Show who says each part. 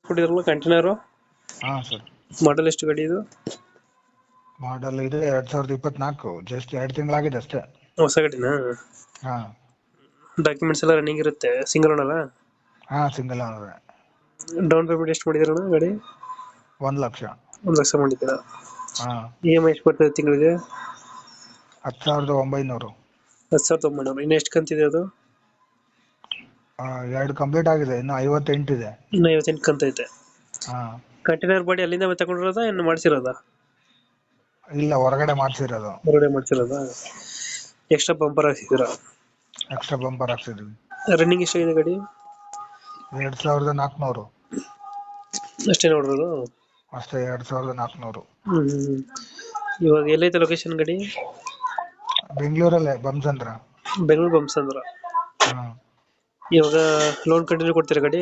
Speaker 1: ಕೊಟ್ಟಿದ್ರಲ್ಲ container.
Speaker 2: ಹಾಂ sir.
Speaker 1: ಮಾಡಲ್ ಎಷ್ಟು ಗಾಡಿ ಇದು?
Speaker 2: ಮಾಡಲ್ ಇದು 2024, ಜಸ್ಟ್ 2 ತಿಂಗಳಾಗಿದೆ ಅಷ್ಟೇ.
Speaker 1: ಹೊಸ ಗಾಡಿನಾ?
Speaker 2: ಹಾಂ
Speaker 1: ಡಾಕ್ಯುಮೆಂಟ್ಸ್ ಎಲ್ಲ ರನ್ನಿಂಗ್ ಇರುತ್ತೆ, ಸಿಂಗಲ್ ಓನಲ್ಲ?
Speaker 2: ಹಾಂ, ಸಿಂಗಲ್ ಓನರ್.
Speaker 1: ಡೌನ್ ಪೇಮೆಂಟ್ ಎಷ್ಟು ಮಾಡಿದ್ದೀರಣ್ಣ ಗಾಡಿ?
Speaker 2: 1 ಲಕ್ಷ.
Speaker 1: 1 ಲಕ್ಷ ಮಾಡಿದ್ದೀರಾ?
Speaker 2: ಹಾಂ.
Speaker 1: EMI ಎಷ್ಟು ಬರ್ತದೆ ತಿಂಗಳಿಗೆ?
Speaker 2: 10,900.
Speaker 1: 10,900. ಇನ್ನು ಎಷ್ಟು ಕಂತಿದೆ ಅದು?
Speaker 2: 2 ಕಂಪ್ಲೀಟ್ ಆಗಿದೆ, ಇನ್ನು 58 ಇದೆ.
Speaker 1: ಇನ್ನು 58 ಕಂತೈತೆ.
Speaker 2: ಹಾಂ.
Speaker 1: ಕಂಟೈನರ್ ಬಾಡಿ ಅಲ್ಲಿಂದ ತಗೊಂಡಿರೋದಾ ಇನ್ನು ಮಾಡಿಸಿರೋದಾ?
Speaker 2: ಇಲ್ಲ, ಹೊರಗಡೆ ಮಾಡಿಸಿರೋದು.
Speaker 1: ಹೊರಗಡೆ ಮಾಡಿಸಿರೋದಾ? ಎಕ್ಸ್ಟ್ರಾ ಬಂಪರ್ ಹಾಕ್ಸಿದ್ದೀರಾ?
Speaker 2: ಎಕ್ಸ್ಟ್ರಾ ಬಂಪರ್ ಹಾಕ್ಸಿದ್ವಿ.
Speaker 1: ರನ್ನಿಂಗ್ ಎಷ್ಟಾಗಿದೆ ಗಾಡಿ?
Speaker 2: 2,400
Speaker 1: ಅಷ್ಟೇ ನೋಡಿರೋದು?
Speaker 2: ಅಷ್ಟೇ, 2,400.
Speaker 1: ಇವಾಗ ಎಲ್ಲೈತೆ ಲೊಕೇಶನ್ ಗಾಡಿ?
Speaker 2: ಬೆಂಗಳೂರಲ್ಲೇ, ಬೊಮ್ಮಸಂದ್ರ.
Speaker 1: ಬೆಂಗಳೂರು ಬೊಮ್ಮಸಂದ್ರ.
Speaker 2: ಹಾಂ.
Speaker 1: ಇವಾಗ ಲೋನ್ ಕಂಟಿನ್ಯೂ ಕೊಡ್ತೀರಾ ಗಾಡಿ?